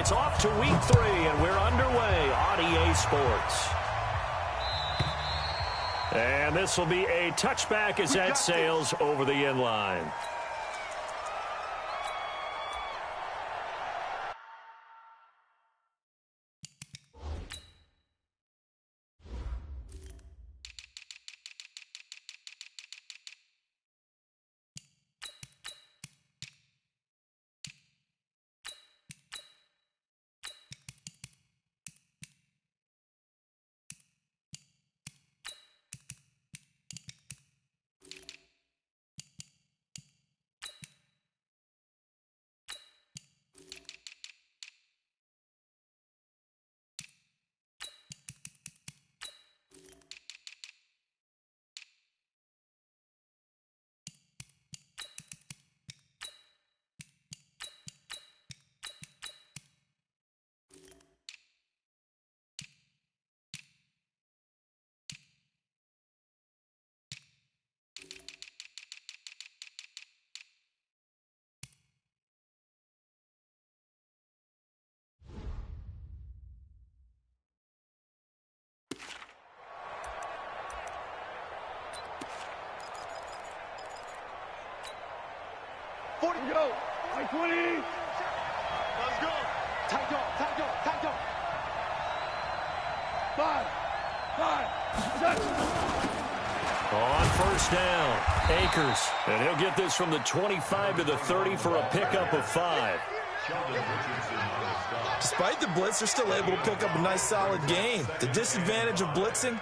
It's off to week 3, and we're underway on EA Sports. And this will be a touchback as that sails over the end line. Go. 20. Let's go. Tight dog, tight dog, tight dog. 5, 6. On first down, Akers. And he'll get this from the 25 to the 30 for a pickup of 5. Despite the blitz, they're still able to pick up a nice solid gain. The disadvantage of blitzing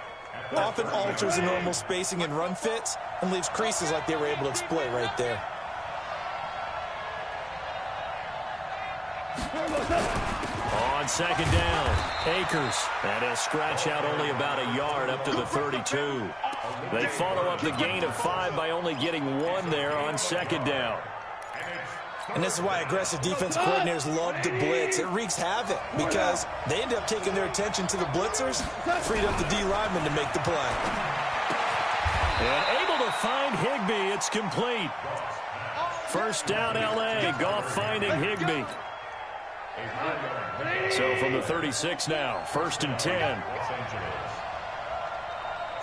often alters the normal spacing and run fits and leaves creases like they were able to exploit right there. On second down, Akers. And he'll scratch out only about a yard up to the 32. They follow up the gain of 5 by only getting 1 there on second down. And this is why aggressive defensive coordinators love to blitz. It wreaks havoc because they end up taking their attention to the blitzers, freed up the D lineman to make the play. And able to find Higbee. It's complete. First down, L.A. Goff finding Higbee. So from the 36 now, first and 10.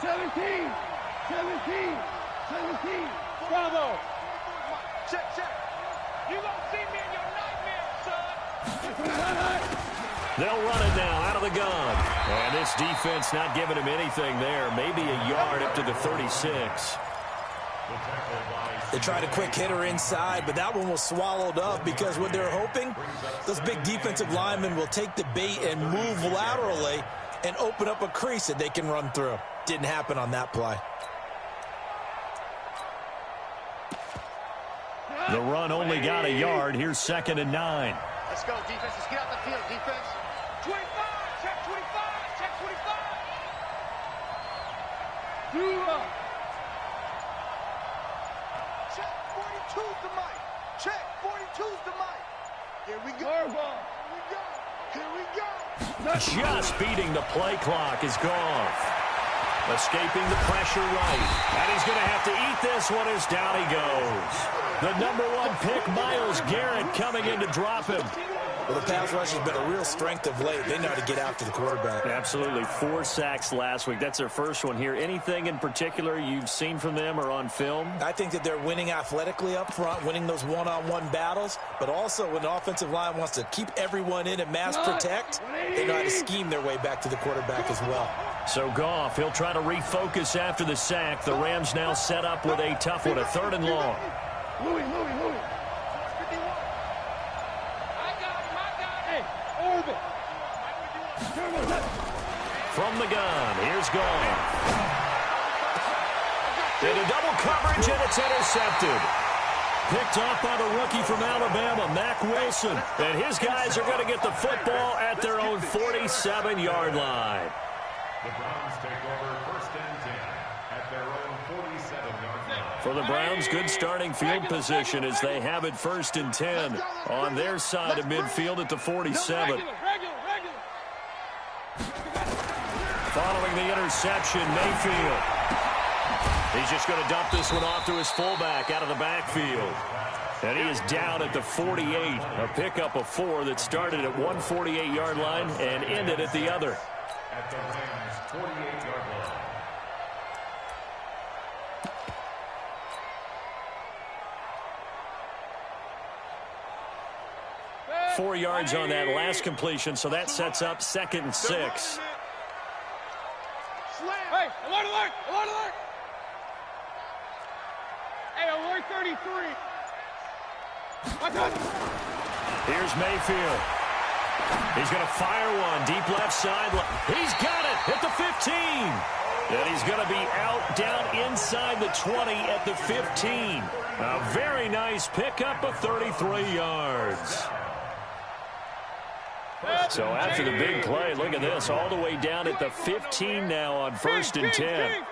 17. 17. Bravo. Check. You gonna see me in your nightmare, son. They'll run it now out of the gun. And this defense not giving him anything there. Maybe a yard up to the 36. They tried a quick hitter inside, but that one was swallowed up because what they're hoping, those big defensive linemen will take the bait and move laterally and open up a crease that they can run through. Didn't happen on that play. The run only got a yard. Here's second and 9. Let's go, defense. Let's get out the field, defense. 25. Check 25. Check 25. Check 42's the mic. Check 42's the mic. Here we go. Here we go. Just beating the play clock is Goff. Escaping the pressure right. And he's going to have to eat this one as down he goes. The #1 pick, Myles Garrett, coming in to drop him. Well, the pass rush has been a real strength of late. They know how to get after the quarterback. Absolutely. 4 sacks last week. That's their first one here. Anything in particular you've seen from them or on film? I think that they're winning athletically up front, winning those one-on-one battles, but also when the offensive line wants to keep everyone in and mass protect, they know how to scheme their way back to the quarterback as well. So Goff, he'll try to refocus after the sack. The Rams now set up with a tough one, a 3rd and long. Louis. From the gun, here's Goff. Into double coverage, and it's intercepted. Picked off by the rookie from Alabama, Mack Wilson. And his guys are going to get the football at their own 47-yard line. The Browns take over first and 10 at their own 47-yard line. For the Browns, good starting field position as they have it first and 10 on their side of midfield at the 47. Following the interception, Mayfield. He's just going to dump this one off to his fullback out of the backfield. And he is down at the 48. A pickup of 4 that started at one 48-yard line and ended at the other. At the Rams' 48-yard line. 4 yards on that last completion, so that sets up 2nd and 6. Hey, alert, alert, alert, alert. Hey, alert 33. Here's Mayfield. He's going to fire one deep left side. He's got it at the 15. And he's going to be out down inside the 20 at the 15. A very nice pickup of 33 yards. So after the big play, look at this, all the way down at the 15 now on 1st and 10.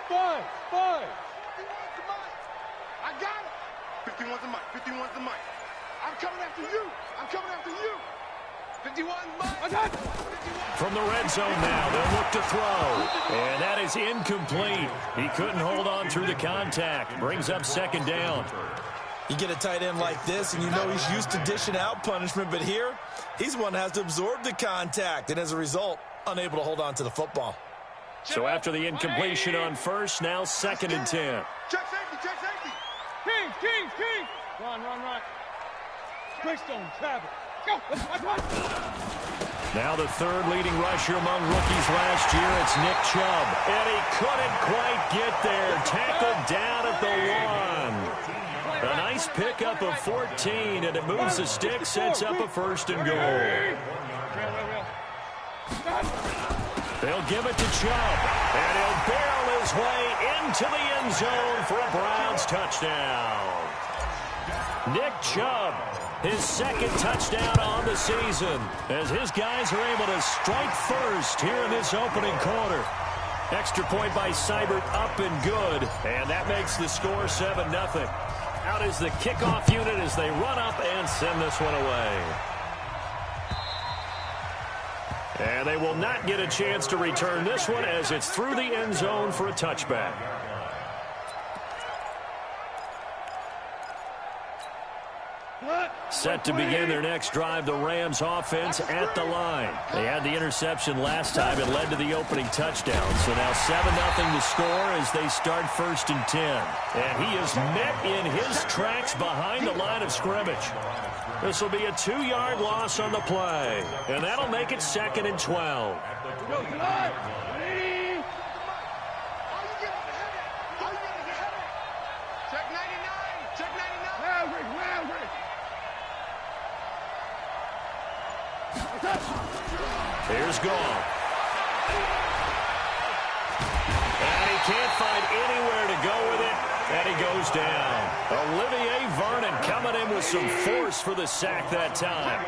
5. I got it. 51's the mic. 51's the mic. I'm coming after you. I'm coming after you. 51's mic. I got it. From the red zone now, they'll look to throw. And that is incomplete. He couldn't hold on through the contact. Brings up 2nd down. You get a tight end like this, and you know he's used to dishing out punishment, but here, he's one that has to absorb the contact, and as a result, unable to hold on to the football. So after the incompletion on 1st, now 2nd and 10. Check safety, check safety. King. Run. Quickstone, Travis. Go. Let's. Now the 3rd leading rusher among rookies last year, it's Nick Chubb. And he couldn't quite get there. Tackled down at the 1. A nice pickup of 14, and it moves the stick, sets up a 1st and goal. They'll give it to Chubb, and he'll barrel his way into the end zone for a Browns touchdown. Nick Chubb, his 2nd touchdown on the season, as his guys are able to strike first here in this opening quarter. Extra point by Seibert, up and good, and that makes the score 7-0. Out is the kickoff unit as they run up and send this one away. And they will not get a chance to return this one as it's through the end zone for a touchback. Set to begin their next drive, the Rams offense at the line. They had the interception last time. It led to the opening touchdown. So now 7-0 to score as they start 1st and 10. And he is met in his tracks behind the line of scrimmage. This will be a 2-yard loss on the play. And that'll make it 2nd and 12. Here's Goff. And he can't find anywhere to go with it, and he goes down. Olivier Vernon coming in with some force for the sack that time.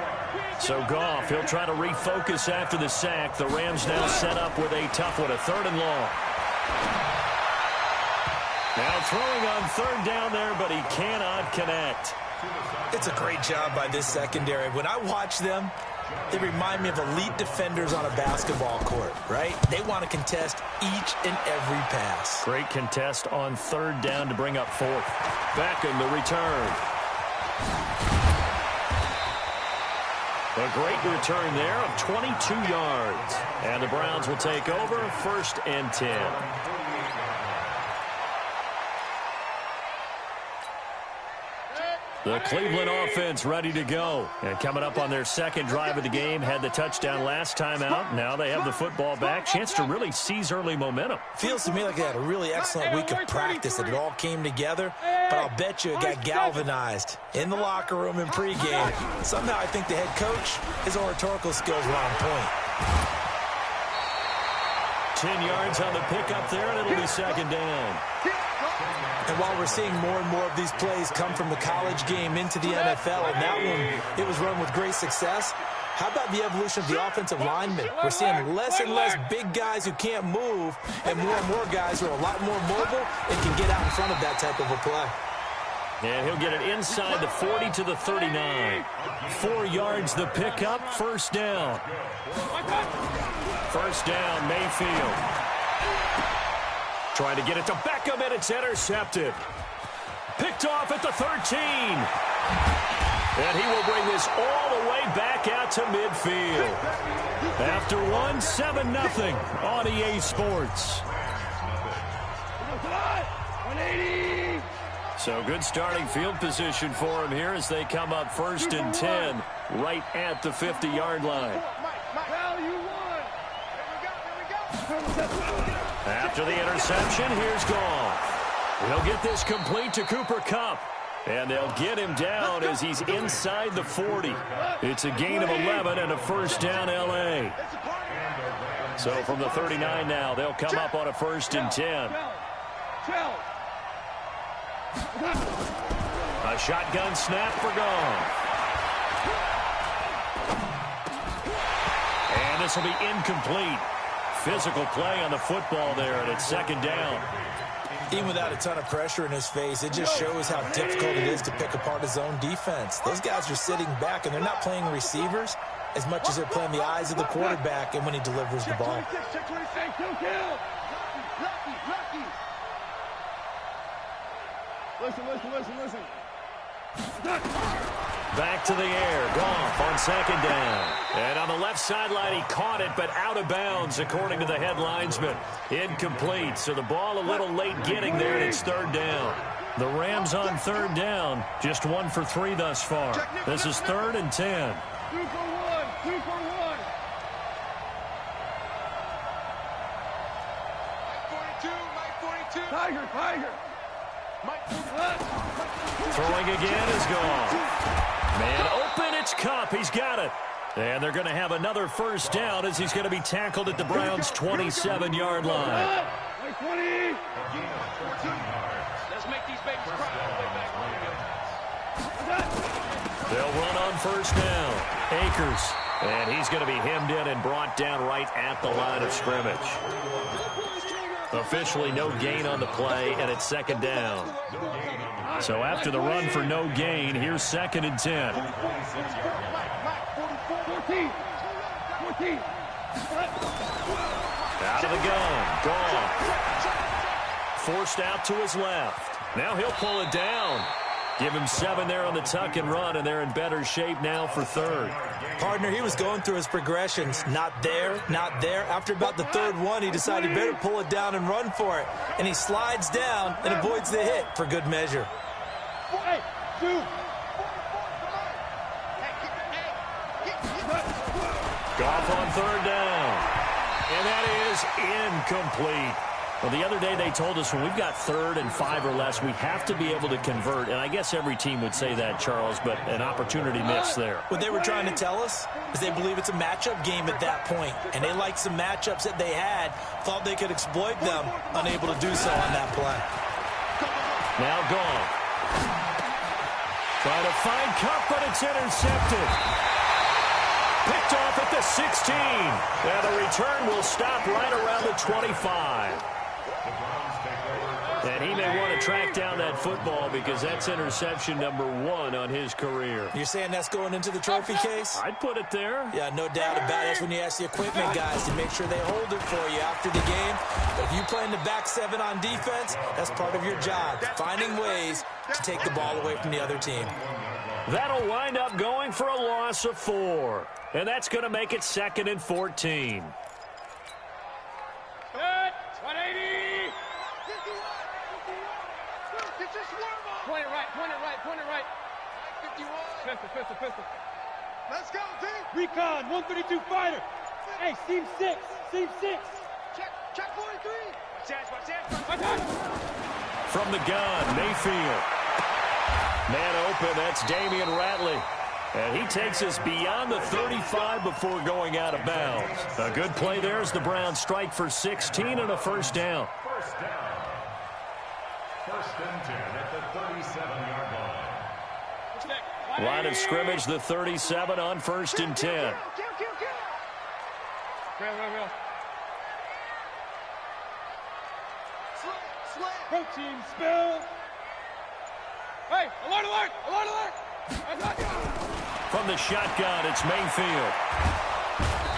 So Goff, he'll try to refocus after the sack. The Rams now set up with a tough one, a 3rd and long. Now throwing on 3rd down there, but he cannot connect. It's a great job by this secondary. When I watch them, they remind me of elite defenders on a basketball court, right? They want to contest each and every pass. Great contest on 3rd down to bring up 4th. Beckham the return. A great return there of 22 yards. And the Browns will take over 1st and 10. The Cleveland offense ready to go. And coming up on their 2nd drive of the game, had the touchdown last time out. Now they have the football back. Chance to really seize early momentum. Feels to me like they had a really excellent week of practice, that it all came together. But I'll bet you it got galvanized in the locker room and pregame. Somehow I think the head coach, his oratorical skills were on point. 10 yards on the pickup there, and it'll be 2nd down. And while we're seeing more and more of these plays come from the college game into the NFL, and that one, it was run with great success, how about the evolution of the offensive linemen? We're seeing less and less big guys who can't move, and more guys who are a lot more mobile and can get out in front of that type of a play. And he'll get it inside the 40 to the 39. 4 yards the pickup, 1st down. 1st down, Mayfield. Trying to get it to Beckham, and it's intercepted. Picked Picked off at the 13. And he will bring this all the way back out to midfield. After 7-0 on EA Sports. 180. So good starting field position for him here as they come up 1st and 10 right at the 50-yard line. After the interception, here's Goff. He'll get this complete to Cooper Kupp. And they'll get him down as he's inside the 40. It's a gain of 11 and a first down, L.A. So from the 39 now, they'll come up on a 1st and 10. A shotgun snap for Goff. And this will be incomplete. Physical play on the football there, and it's 2nd down. Even without a ton of pressure in his face, it just shows how difficult it is to pick apart his own defense. Those guys are sitting back, and they're not playing receivers as much as they're playing the eyes of the quarterback and when he delivers the ball. Listen. Back to the air. Goff on 2nd down. And on the left sideline, he caught it, but out of bounds, according to the head linesman. Incomplete. So the ball a little late getting there, and it's 3rd down. The Rams on 3rd down. Just 1 for 3 thus far. This is 3rd and 10. 2 for 1. 2 for 1. 42. Tiger. Throwing again is Goff. Man open, it's Kupp. He's got it. And they're going to have another first down as he's going to be tackled at the Browns' 27-yard line. 20. Let's make these babies cry. They'll run on 1st down. Akers. And he's going to be hemmed in and brought down right at the line of scrimmage. Officially no gain on the play, and it's 2nd down. So after the run for no gain, here's 2nd and 10. 14. Out of the gun. Goff. Forced out to his left. Now he'll pull it down. Give him 7 there on the tuck and run, and they're in better shape now for 3rd. Partner, he was going through his progressions. Not there. After about the 3rd one, he decided he better pull it down and run for it. And he slides down and avoids the hit for good measure. Goff on 3rd down. And that is incomplete. Well, the other day they told us when we've got 3rd and 5 or less, we have to be able to convert. And I guess every team would say that, Charles, but an opportunity missed there. What they were trying to tell us is they believe it's a matchup game at that point. And they liked some matchups that they had, thought they could exploit them, unable to do so on that play. Now Goff. Trying to find Kupp, but it's intercepted. Picked off at the 16. And the return will stop right around the 25. And he may want to track down that football because that's interception number 1 on his career. You're saying that's going into the trophy case? I'd put it there. Yeah, no doubt about it. That's when you ask the equipment guys to make sure they hold it for you after the game. But if you play in the back 7 on defense, that's part of your job, finding ways to take the ball away from the other team. That'll wind up going for a loss of 4. And that's going to make it 2nd and 14. 180. Point it right. 51. Pistol. Let's go, D. Recon, 132 fighter. Hey, seam 6. Check 43. From the gun, Mayfield. Man open, that's Damian Ratley. And he takes us beyond the 35 before going out of bounds. A good play there as the Browns strike for 16 and a first down. First down. 1st and 10 at the 37-yard line. Line of scrimmage, the 37 on 1st and 10. Real. Protein spill. Hey, alert! From the shotgun, it's Mayfield.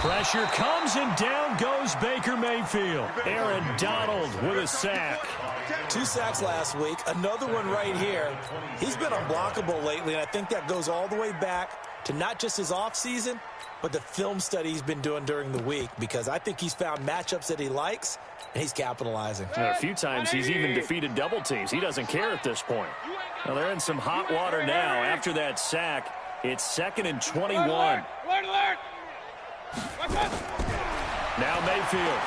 Pressure comes, and down goes Baker Mayfield. Aaron Donald with a sack. 2 sacks last week, another one right here. He's been unblockable lately, and I think that goes all the way back to not just his offseason, but the film study he's been doing during the week, because I think he's found matchups that he likes, and he's capitalizing. And a few times he's even defeated double teams. He doesn't care at this point. Well, they're in some hot water now. After that sack, it's 2nd and 21. Alert! Now Mayfield.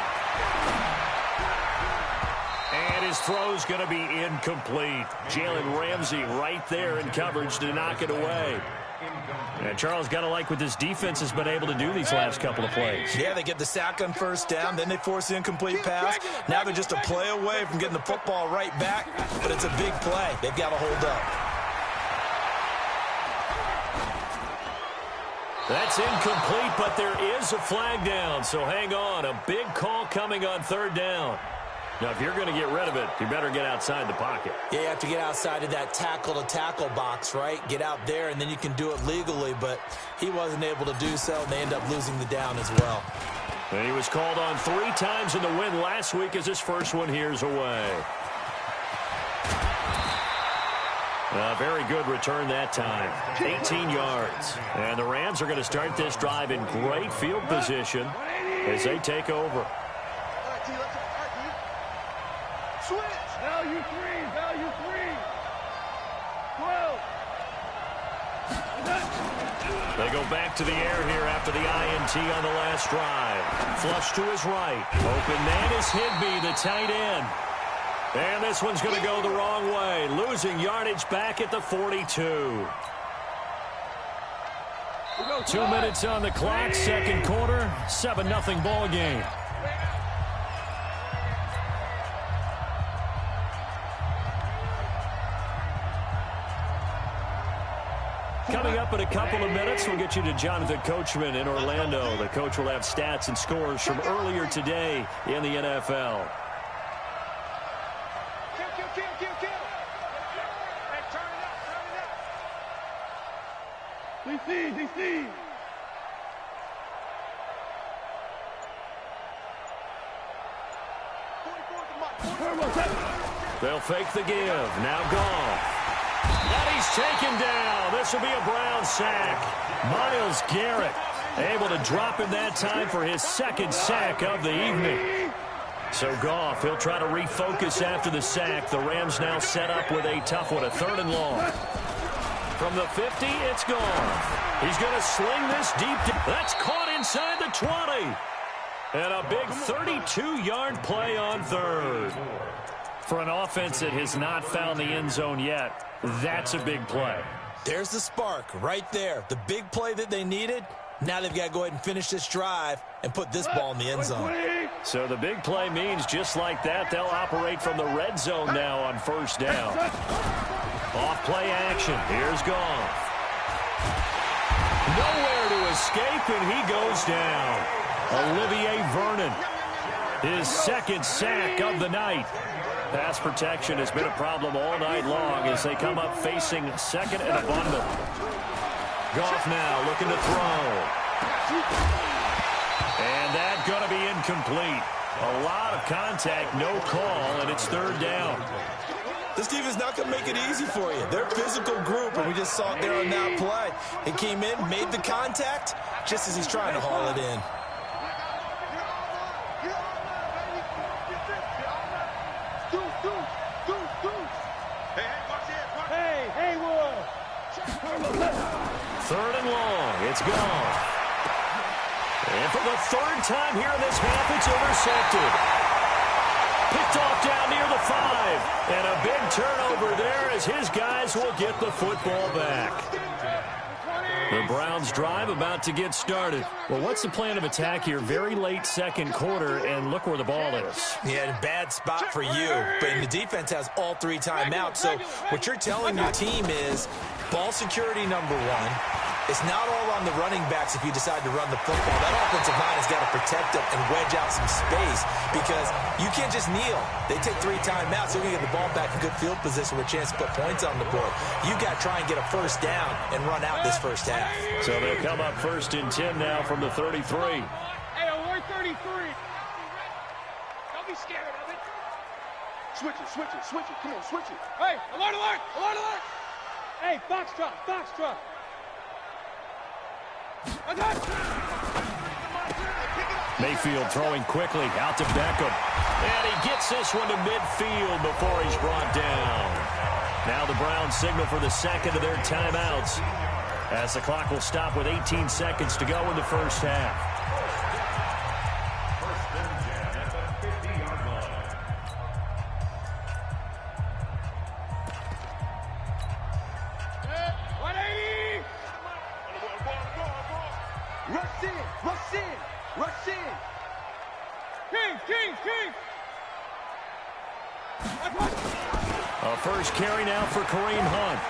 And his throw's going to be incomplete. Jalen Ramsey right there in coverage to knock it away. And Charles, got to like what this defense has been able to do these last couple of plays. Yeah, they get the sack on first down, then they force the incomplete pass. Now they're just a play away from getting the football right back, but it's a big play. They've got to hold up. That's incomplete, but there is a flag down, so hang on. A big call coming on 3rd down. Now, if you're going to get rid of it, you better get outside the pocket. Yeah, you have to get outside of that tackle-to-tackle box, right? Get out there, and then you can do it legally, but he wasn't able to do so, and they end up losing the down as well. And he was called on 3 times in the win last week as his first one here's away. A very good return that time. 18 yards. And the Rams are going to start this drive in great field position as they take over. Switch. Value 3. 12. They go back to the air here after the INT on the last drive. Flush to his right. Open man is Higbee, the tight end. And this one's going to go the wrong way. Losing yardage back at the 42. 2 minutes on the clock, 2nd quarter, 7-0 ball game. Coming up in a couple of minutes, we'll get you to Jonathan Coachman in Orlando. The coach will have stats and scores from earlier today in the NFL. Kill. Hey, turn it up. DC. They'll fake the give. Now Goff. And he's taken down. This will be a Brown sack. Myles Garrett able to drop him that time for his 2nd sack of the evening. So Goff, he'll try to refocus after the sack. The Rams now set up with a tough one, a 3rd and long. From the 50, it's Goff. He's going to sling this deep. That's caught inside the 20. And a big 32-yard play on 3rd. For an offense that has not found the end zone yet, that's a big play. There's the spark right there. The big play that they needed. Now they've got to go ahead and finish this drive and put this ball in the end zone. So the big play means just like that, they'll operate from the red zone now on 1st down. Off play action. Here's Goff. Nowhere to escape, and he goes down. Olivier Vernon, his 2nd sack of the night. Pass protection has been a problem all night long as they come up facing 2nd and abundant. Goff now looking to throw. And that's going to be incomplete. A lot of contact, no call, and it's 3rd down. This defense is not going to make it easy for you. They're a physical group, and we just saw it there on that play. He came in, made the contact, just as he's trying to haul it in. Hey, Wood. 3rd and long. It's Goff. And for the 3rd time here in this half, it's intercepted. Picked off down near the 5. And a big turnover there as his guys will get the football back. The Browns drive about to get started. Well, what's the plan of attack here? Very late 2nd quarter, and look where the ball is. Yeah, bad spot for you. But the defense has all 3 timeouts. So what you're telling your team is ball security number 1, It's not all on the running backs if you decide to run the football. That offensive line has got to protect them and wedge out some space because you can't just kneel. They take 3 timeouts. They're going to get the ball back in good field position with a chance to put points on the board. You got to try and get a first down and run out this first half. So they'll come up 1st and 10 now from the 33. Hey, alert 33. Don't be scared of it. Switch it, switch it, switch it. Come on, switch it. Hey, alert, alert, alert, alert. Hey, box truck, box truck. Mayfield throwing quickly out to Beckham. And he gets this one to midfield before he's brought down. Now the Browns signal for the second of their timeouts as the clock will stop with 18 seconds to go in the first half. A first carry now for Kareem Hunt.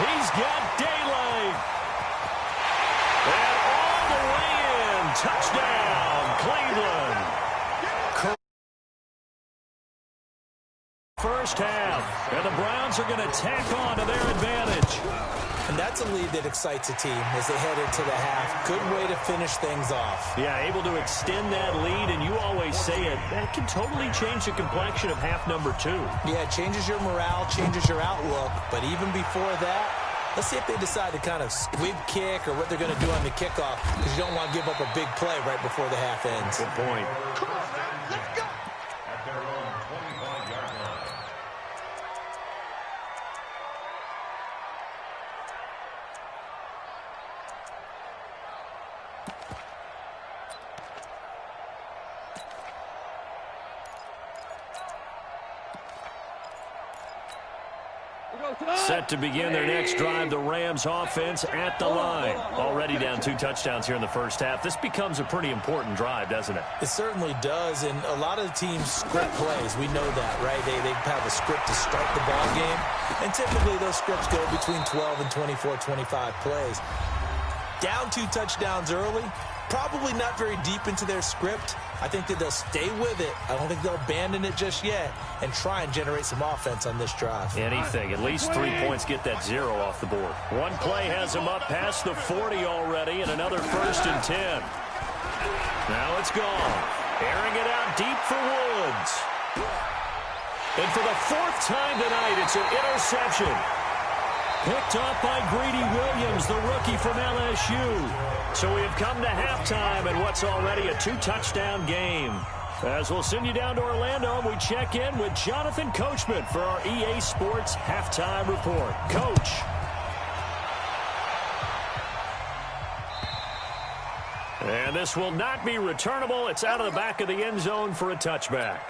He's got daylight. And all the way in. Touchdown, Cleveland. First half. And the Browns are going to tack on to their advantage. And that's a lead that excites a team as they head into the half. Good way to finish things off. Yeah, able to extend that lead, and you always say it, that can totally change the complexion of half number 2. Yeah, it changes your morale, changes your outlook. But even before that, let's see if they decide to kind of squib kick or what they're going to do on the kickoff, because you don't want to give up a big play right before the half ends. Good point. Come on, man, let's go. At their own 25-yard line. Set to begin their next drive, the Rams offense at the line. Already down 2 touchdowns here in the first half. This becomes a pretty important drive, doesn't it? It certainly does, and a lot of the teams script plays. We know that, right? They have a script to start the ball game, and typically those scripts go between 12 and 24, 25 plays. Down 2 touchdowns early, probably not very deep into their script. I think that they'll stay with it. I don't think they'll abandon it just yet and try and generate some offense on this drive. Anything. At least 3 points get that 0 off the board. One play has them up past the 40 already, and another 1st and 10. Now it's gone. Airing it out deep for Woods. And for the 4th time tonight, it's an interception. Picked up by Greedy Williams, the rookie from LSU. So we have come to halftime in what's already a 2-touchdown game. As we'll send you down to Orlando, and we check in with Jonathan Coachman for our EA Sports Halftime Report. Coach. And this will not be returnable. It's out of the back of the end zone for a touchback.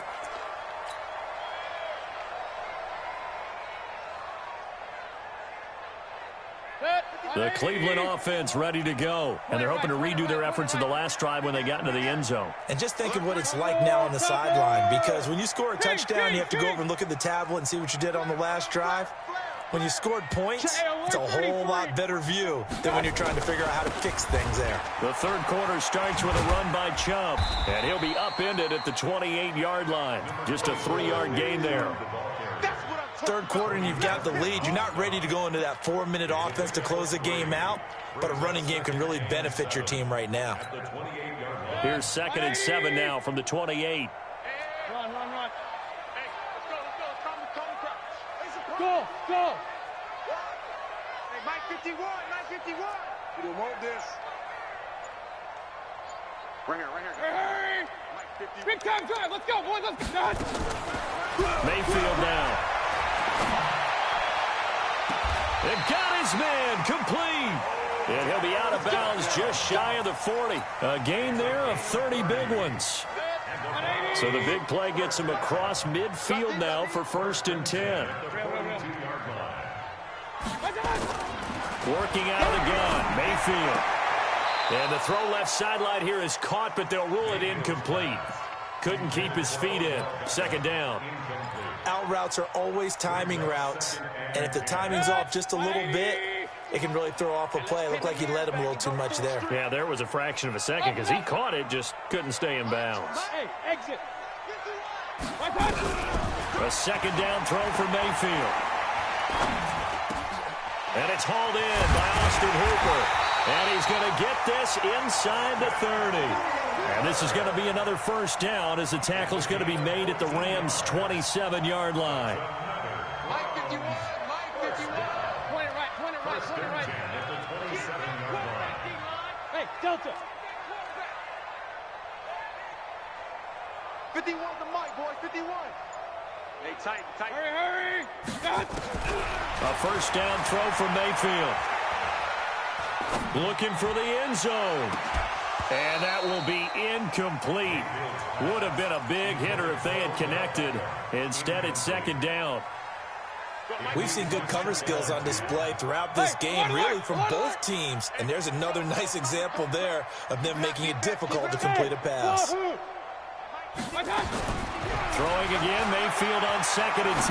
The Cleveland offense ready to go. And they're hoping to redo their efforts in the last drive when they got into the end zone. And just think of what it's like now on the sideline, because when you score a touchdown, you have to go over and look at the tablet and see what you did on the last drive. When you scored points, it's a whole lot better view than when you're trying to figure out how to fix things there. The third quarter starts with a run by Chubb, and he'll be upended at the 28-yard line. Just a 3-yard gain there. Third quarter and you've got the lead. You're not ready to go into that 4-minute offense to close the game out, but a running game can really benefit your team right now. Here's 2nd and 7 now from the 28. Run. Hey, let's go. Go. Hey, Mike 51. You don't want this. Right here. Hey. Mike 51. Big time drive. Let's go, boys. Let's go. Mayfield now. And got his man complete. And he'll be out of bounds just shy of the 40. A gain there of 30 big ones. So the big play gets him across midfield now for 1st and 10. Working out of the gun, Mayfield. And the throw left sideline here is caught, but they'll rule it incomplete. Couldn't keep his feet in. 2nd down. out routes are always timing routes, and if the timing's off just a little bit, it can really throw off a play. It looked like he led him a little too much there. Yeah, there was a fraction of a second because he caught it, just couldn't stay in bounds. Hey, exit. A second down throw for Mayfield. And it's hauled in by Austin Hooper. And he's going to get this inside the 30. And this is going to be another first down as the tackle's going to be made at the Rams' 27-yard line. Mike 51, Mike 51. Point it right, point it right, point it right. At the 27-yard line. Hey, Delta. 51 to Mike, boy, 51. Hey, tight. Hurry. A first down throw for Mayfield. Looking for the end zone. And that will be incomplete. Would have been a big hitter if they had connected. Instead, it's second down. We've seen good cover skills on display throughout this game, really from both teams. And there's another nice example there of them making it difficult to complete a pass. Throwing again, Mayfield on 2nd and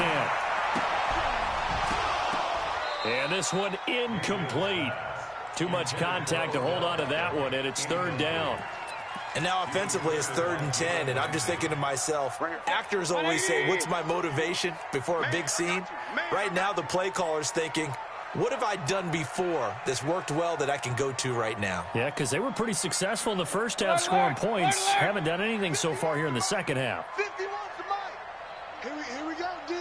10. And this one incomplete. Too much contact to hold on to that one, and it's 3rd down. And now offensively it's 3rd and 10, and I'm just thinking to myself, actors always say, what's my motivation before a big scene? Right now the play caller's thinking, what have I done before that's worked well that I can go to right now? Yeah, because they were pretty successful in the first half scoring points. Haven't done anything so far here in the second half. 51 to Mike. Here we go, D.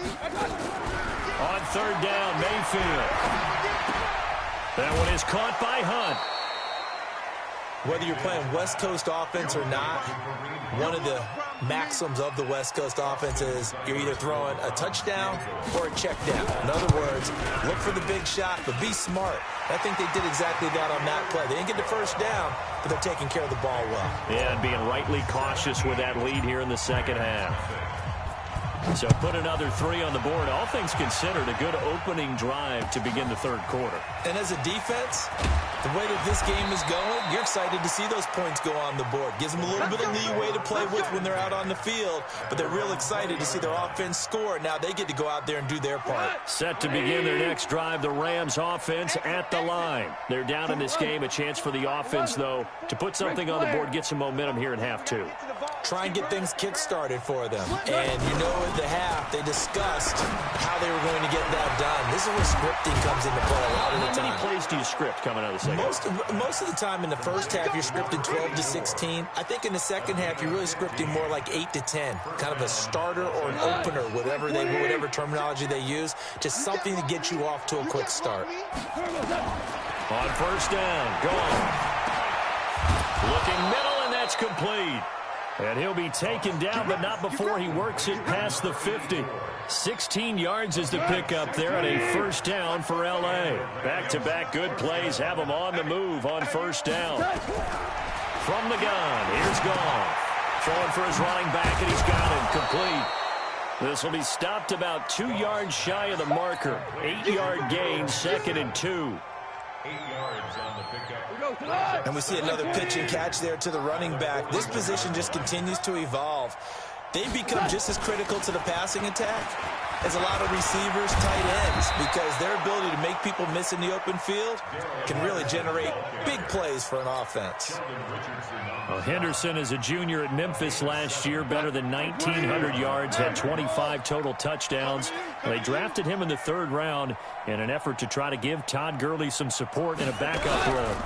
On 3rd down, Mayfield. That one is caught by Hunt. Whether you're playing West Coast offense or not, one of the maxims of the West Coast offense is you're either throwing a touchdown or a check down. In other words, look for the big shot, but be smart. I think they did exactly that on that play. They didn't get the first down, but they're taking care of the ball well. Yeah, and being rightly cautious with that lead here in the second half. So put another 3 on the board. All things considered, a good opening drive to begin the 3rd quarter. And as a defense, the way that this game is going, you're excited to see those points go on the board. Gives them a little bit of leeway to play with when they're out on the field, but they're real excited to see their offense score. Now they get to go out there and do their part. Set to begin their next drive, the Rams offense at the line. They're down in this game. A chance for the offense, though, to put something on the board, get some momentum here in half 2. Try and get things kick-started for them. And you know at the half, they discussed how they were going to get that done. This is where scripting comes into play a lot of the time. How many plays do you script coming out of the second? Most of the time in the first half, you're scripting 12 to 16. I think in the second half, you're really scripting more like 8 to 10. Kind of a starter or an opener, whatever terminology they use. Just something to get you off to a quick start. On first down, gone. Looking middle, and that's complete. And he'll be taken down, but not before he works it past the 50. 16 yards is the pickup there, and a first down for L.A. Back-to-back good plays have him on the move on first down. From the gun, here's Goff. Throwing for his running back, and he's got him complete. This will be stopped about 2 yards shy of the marker. 8-yard gain, 2nd and 2. 8 yards on the pickup. And we see another pitch and catch there to the running back. This position just continues to evolve. They become just as critical to the passing attack as a lot of receivers, tight ends, because their ability to make people miss in the open field can really generate big plays for an offense. Well, Henderson is a junior at Memphis last year, better than 1,900 yards, had 25 total touchdowns. They drafted him in the 3rd round in an effort to try to give Todd Gurley some support in a backup role.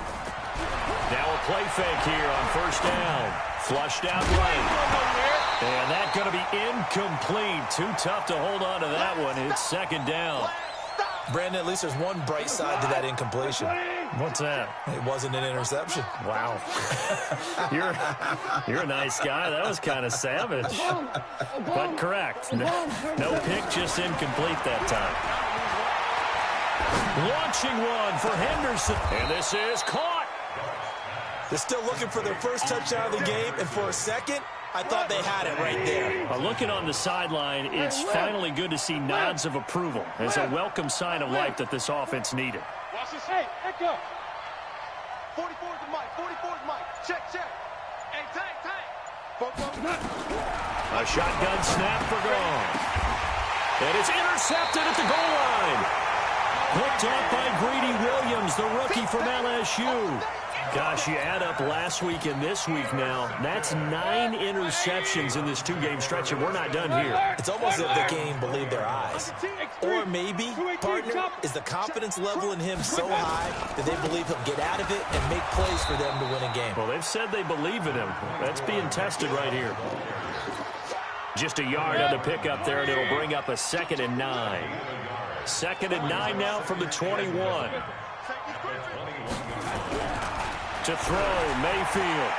Now a play fake here on first down. Flushed out right. And that's going to be incomplete. Too tough to hold on to that one. It's 2nd down. Brandon, at least there's one bright side to that incompletion. What's that? It wasn't an interception. Wow. You're a nice guy. That was kind of savage. But correct. No pick, just incomplete that time. Launching one for Henderson. And this is caught. They're still looking for their first touchdown of the game, and for a second, I thought they had it right there. Looking on the sideline, it's finally good to see nods of approval. It's a welcome sign of life that this offense needed. Watch this. Hey, echo. 44 to Mike. 44 to Mike. Check. Hey, tank. A shotgun snap for Goff. And it's intercepted at the goal line. Picked up by Greedy Williams, the rookie from LSU. Gosh, you add up last week and this week now. That's 9 interceptions in this 2-game stretch, and we're not done here. It's almost as if they can't even believe their eyes. Or maybe, partner, is the confidence level in him so high that they believe he'll get out of it and make plays for them to win a game. Well, they've said they believe in him. That's being tested right here. Just a yard on the pickup there, and it'll bring up a 2nd and 9. 2nd and 9 now from the 21. To throw, Mayfield.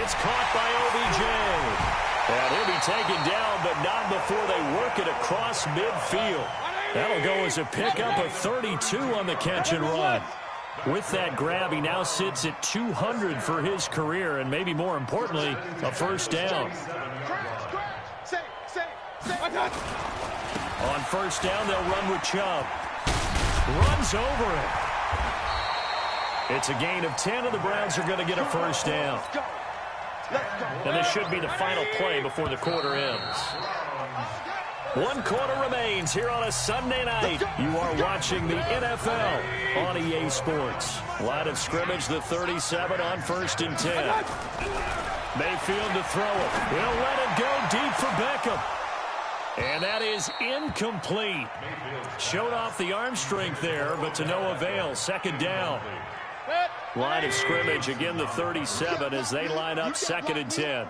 It's caught by OBJ. And he'll be taken down, but not before they work it across midfield. That'll go as a pickup of 32 on the catch and run. With that grab, he now sits at 200 for his career, and maybe more importantly, a first down. On first down, they'll run with Chubb. Runs over it. It's a gain of 10, and the Browns are going to get a first down. And this should be the final play before the quarter ends. 1 quarter remains here on a Sunday night. You are watching the NFL on EA Sports. Line of scrimmage, the 37 on 1st and 10. Mayfield to throw it. He'll let it go deep for Beckham. And that is incomplete. Showed off the arm strength there, but to no avail. 2nd down. Line of scrimmage, again the 37 as they line up 2nd and 10.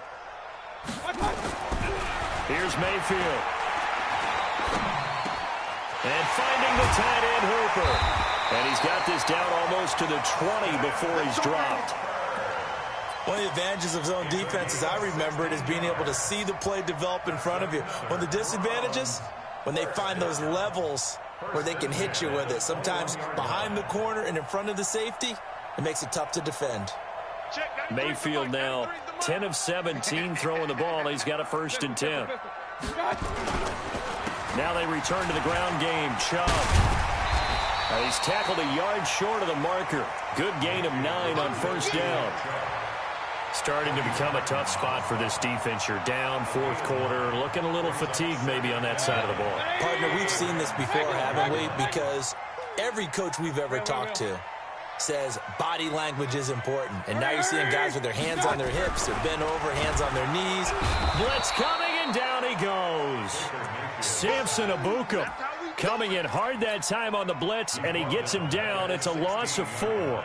Here's Mayfield. And finding the tight end Hooper. And he's got this down almost to the 20 before he's dropped. One of the advantages of zone defense, as I remember it, is being able to see the play develop in front of you. One of the disadvantages, when they find those levels where they can hit you with it. Sometimes behind the corner and in front of the safety, it makes it tough to defend. Mayfield now 10 of 17 throwing the ball. He's got a 1st and 10. Now they return to the ground game. Chubb. He's tackled a yard short of the marker. Good gain of 9 on first down. Starting to become a tough spot for this defense. You're down 4th quarter. Looking a little fatigued maybe on that side of the ball. Partner, we've seen this before, haven't we? Because every coach we've ever talked to says body language is important. And now you're seeing guys with their hands on their hips. They're bent over, hands on their knees. Blitz coming, and down he goes. Samson Abuka coming in hard that time on the blitz, and he gets him down. It's a loss of 4.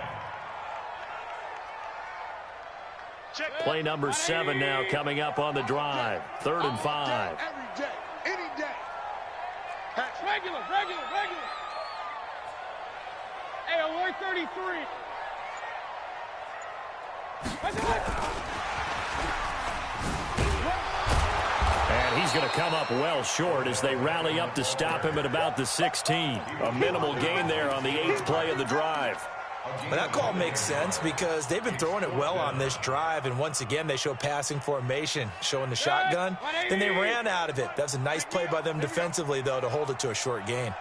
Play number 7 now coming up on the drive. 3rd and 5. Every day, any day. Regular. Hey, alert 33. And he's going to come up well short as they rally up to stop him at about the 16. A minimal gain there on the 8th play of the drive. But that call makes sense because they've been throwing it well on this drive, and once again they show passing formation, showing the shotgun. Then they ran out of it. That's a nice play by them defensively, though, to hold it to a short gain.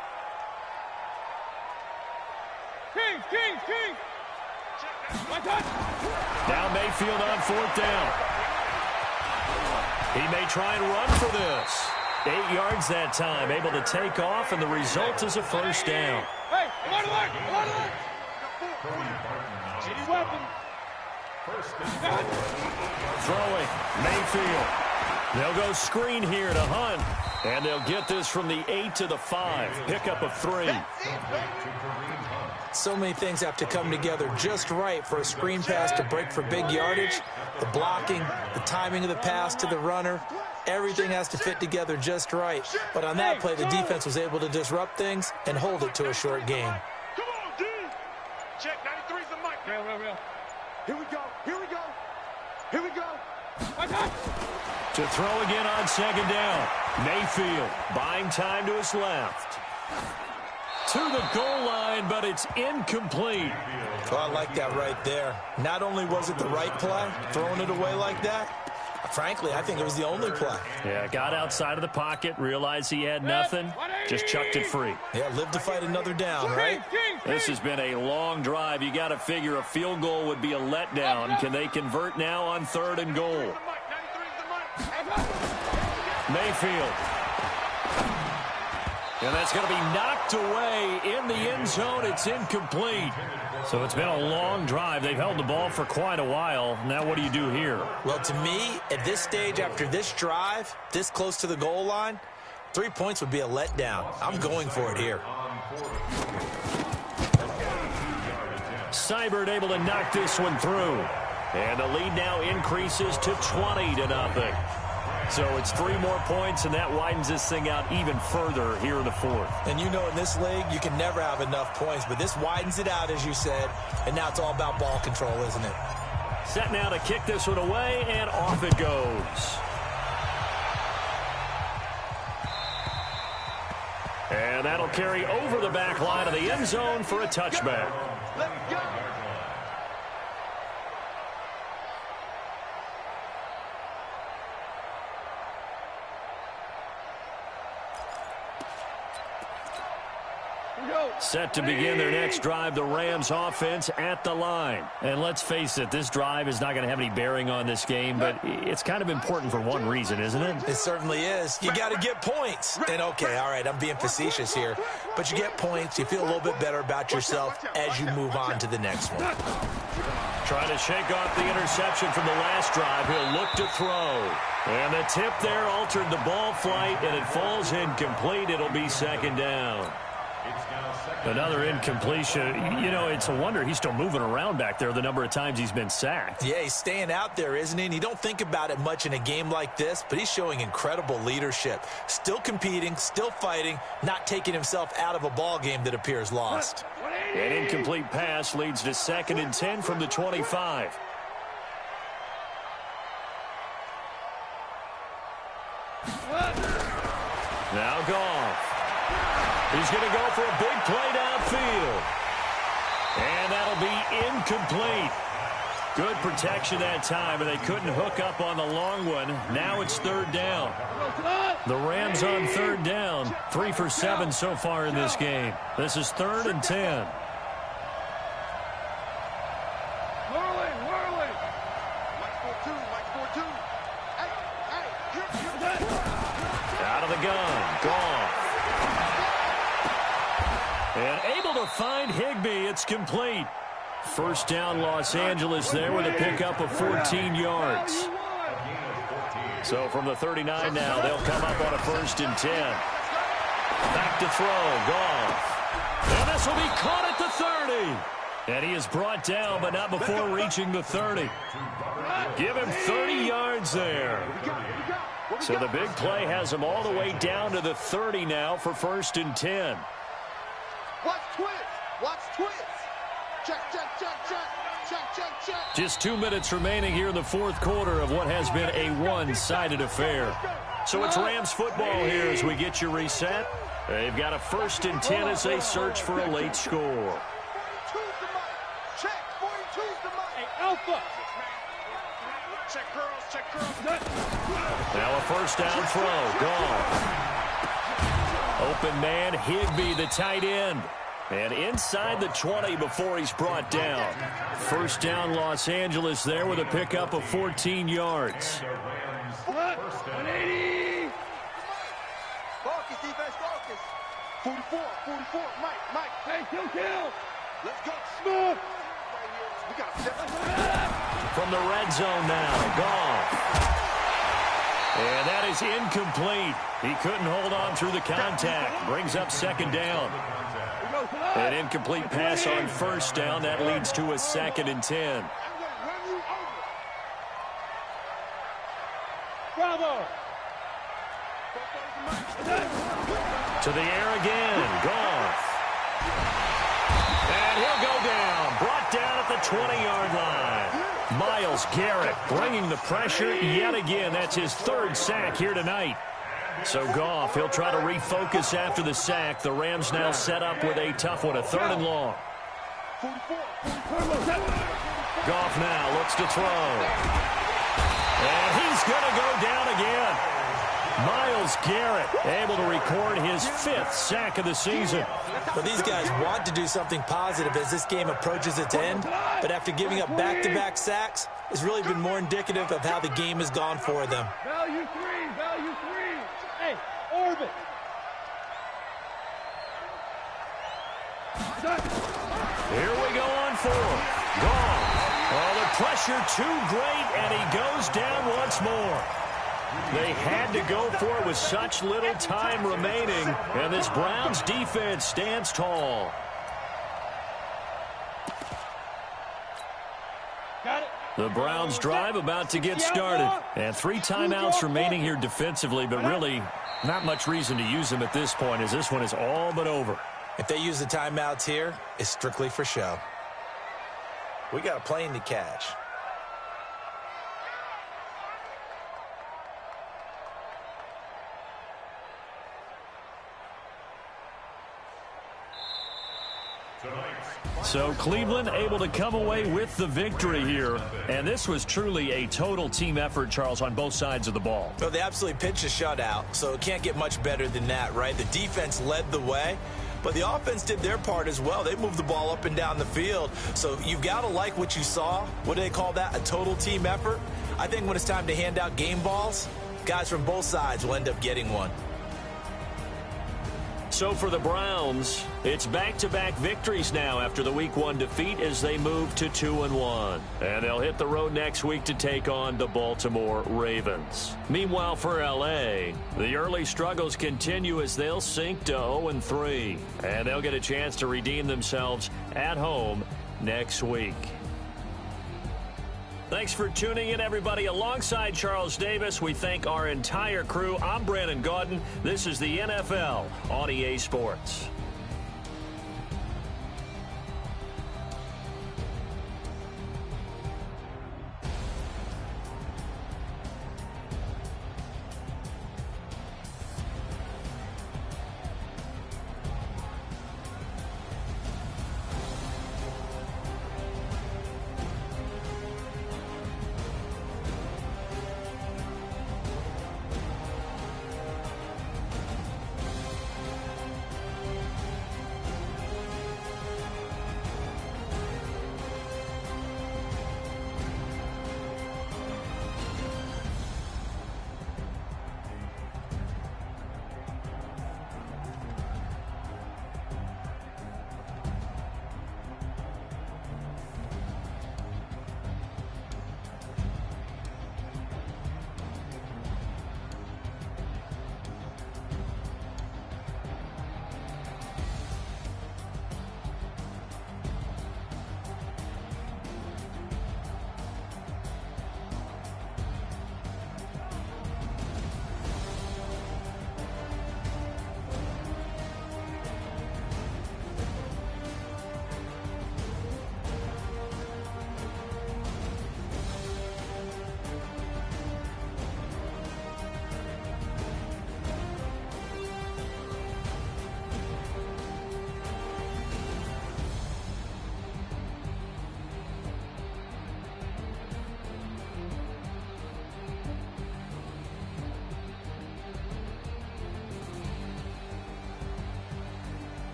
King. Now Mayfield on 4th down. He may try and run for this. 8 yards that time, able to take off, and the result is a first down. Hey, alert. Throwing, Mayfield. They'll go screen here to Hunt, and they'll get this from the 8 to the 5. Pickup of 3. So many things have to come together just right for a screen pass to break for big yardage. The blocking, the timing of the pass to the runner, everything has to fit together just right. But on that play, the defense was able to disrupt things and hold it to a short gain. Come on, D. Check 93's the mic. Real. Here we go. To throw again on 2nd down. Mayfield buying time to his left. To the goal line, but it's incomplete. Oh, I like that right there. Not only was it the right play, throwing it away like that, frankly, I think it was the only play. Yeah, got outside of the pocket, realized he had nothing, just chucked it free. Yeah, live to fight another down, right? This has been a long drive. You got to figure a field goal would be a letdown. Can they convert now on 3rd and goal? Mayfield And that's going to be knocked away in the end zone. It's incomplete. So it's been a long drive. They've held the ball for quite a while. Now what do you do here? Well, to me, at this stage, after this drive, this close to the goal line, 3 points would be a letdown. I'm going for it here. Seibert able to knock this one through. And the lead now increases to 20-0. So it's 3 more points, and that widens this thing out even further here in the fourth. And you know in this league, you can never have enough points, but this widens it out, as you said, and now it's all about ball control, isn't it? Set now to kick this one away, and off it goes. And that'll carry over the back line of the end zone for a touchback. Let's go. Set to begin their next drive, the Rams offense at the line. And let's face it, this drive is not going to have any bearing on this game, but it's kind of important for one reason, isn't it? It certainly is. You got to get points. And okay, all right, I'm being facetious here, but you get points, you feel a little bit better about yourself as you move on to the next one. Trying to shake off the interception from the last drive. He'll look to throw. And the tip there altered the ball flight, and it falls incomplete. It'll be second down. Another incompletion. You know, it's a wonder he's still moving around back there the number of times he's been sacked. Yeah, he's staying out there, isn't he? And you don't think about it much in a game like this, but he's showing incredible leadership. Still competing, still fighting, not taking himself out of a ball game that appears lost. An incomplete pass leads to 2nd and 10 from the 25. Now Goff. He's going to go for a big play downfield. And that'll be incomplete. Good protection that time, and they couldn't hook up on the long one. Now it's 3rd down. The Rams on 3rd down. 3 for 7 so far in this game. This is 3rd and 10. Out of the gun. Goff. And able to find Higbee. It's complete. 1st down, Los Angeles there with a pickup of 14 yards. So from the 39 now, they'll come up on a 1st and 10. Back to throw. Goff. And this will be caught at the 30. And he is brought down, but not before reaching the 30. Give him 30 yards there. So the big play has him all the way down to the 30 now for 1st and 10. Watch twist. Watch twist. Check, check, check, check. Check, check, check. Just 2 minutes remaining here in the 4th quarter of what has been a one-sided affair. So it's Rams football here as we get you reset. They've got a 1st and 10 as they search for a late score. 42's the mic. Check. 42's the mic. Hey, Alpha. Check girls. Check girls. Now a 1st down throw. Gone. Open man, Higbee, the tight end. And inside the 20 before he's brought down. 1st down, Los Angeles there with a pickup of 14 yards. 180. Focus, defense, focus. 44, Mike. Hey, kill. Let's go. Smooth. We got to step. From the red zone now, Goff. And that is incomplete. He couldn't hold on through the contact. Brings up 2nd down. An incomplete pass on 1st down. That leads to a 2nd and 10. Bravo. To the air again. Goff. And he'll go down. Brought down at the 20-yard line. Myles Garrett bringing the pressure yet again. That's his 3rd sack here tonight. So Goff, he'll try to refocus after the sack. The Rams now set up with a tough one, a 3rd and long. Goff now looks to throw. And he's going to go down again. Myles Garrett able to record his 5th sack of the season. Well, these guys want to do something positive as this game approaches its end, but after giving up back-to-back sacks, it's really been more indicative of how the game has gone for them. Value three. Hey, orbit. Here we go on 4. Gone. Oh, the pressure too great, and he goes down once more. They had to go for it with such little time remaining, and this Browns defense stands tall. Got it. The Browns drive about to get started, and 3 timeouts remaining here defensively, but really not much reason to use them at this point, as this one is all but over. If they use the timeouts here, it's strictly for show. We got a plane to catch. So Cleveland able to come away with the victory here. And this was truly a total team effort, Charles, on both sides of the ball. Well, they absolutely pitched a shutout, so it can't get much better than that, right? The defense led the way, but the offense did their part as well. They moved the ball up and down the field. So you've got to like what you saw. What do they call that? A total team effort? I think when it's time to hand out game balls, guys from both sides will end up getting one. So for the Browns, it's back-to-back victories now after the Week 1 defeat as they move to 2-1. And they'll hit the road next week to take on the Baltimore Ravens. Meanwhile, for L.A., the early struggles continue as they'll sink to 0-3. And they'll get a chance to redeem themselves at home next week. Thanks for tuning in, everybody. Alongside Charles Davis, we thank our entire crew. I'm Brandon Gaudin. This is the NFL on EA Sports.